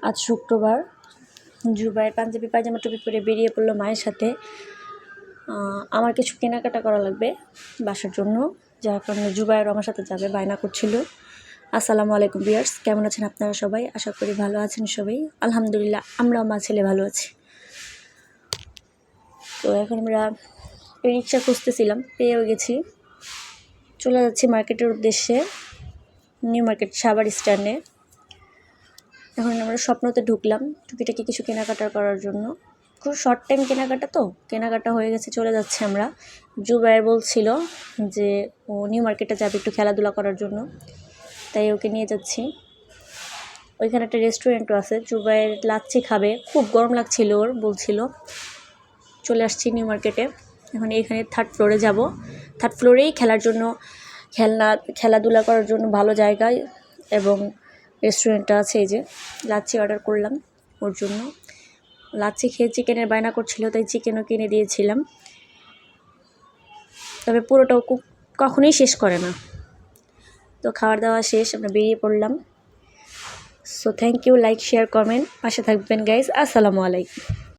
আজ শুক্রবার। জুবাইর পাঞ্জাবি পায়জামা টুপি পরে বেরিয়ে পড়লো মায়ের সাথে। আমার কিছু কেনাকাটা করা লাগবে বাসার জন্য, যার কারণে জুবাইরও আমার সাথে যাবে, বায়না করছিল। আসসালামু আলাইকুম ভিউয়ার্স, কেমন আছেন আপনারা সবাই? আশা করি ভালো আছেন সবাই। আলহামদুলিল্লাহ, আমরাও মা ছেলে ভালো আছি। তো এখন আমরা রিক্সা খুঁজতেছিলাম, পেয়েও গেছি। চলে যাচ্ছি মার্কেটের উদ্দেশ্যে, নিউ মার্কেট সাভার স্ট্যান্ডে। এখন আমরা স্বপ্নতে ঢুকলাম টুকিটাকি কিছু কেনাকাটা করার জন্য। খুব শর্ট টাইম কেনাকাটা হয়ে গেছে, চলে যাচ্ছে আমরা। জুবাইর বলছিল যে ও নিউ মার্কেটে যাবে একটু খেলাধুলা করার জন্য, তাই ওকে নিয়ে যাচ্ছি। ওইখানে একটা রেস্টুরেন্টও আছে। জুবাইর লাচ্ছি খাবে, খুব গরম লাগছিল ওর, বলছিল। চলে আসছি নিউ মার্কেটে। এখন এইখানে থার্ড ফ্লোরে যাব। থার্ড ফ্লোরেই খেলাধুলা করার জন্য ভালো জায়গায় এবং রেস্টুরেন্টটা আছে। এই যে লাচ্ছি অর্ডার করলাম ওর জন্য। লাচ্ছি খেয়ে চিকেনের বায়না করছিল, তাই চিকেনও কিনে দিয়েছিলাম। তবে পুরোটাও কখনোই শেষ করে না। তো খাওয়ার দাওয়া শেষ, আমরা বেরিয়ে পড়লাম। So thank you, like share comment, পাশে থাকবেন গাইজ। আসসালামু আলাইকুম।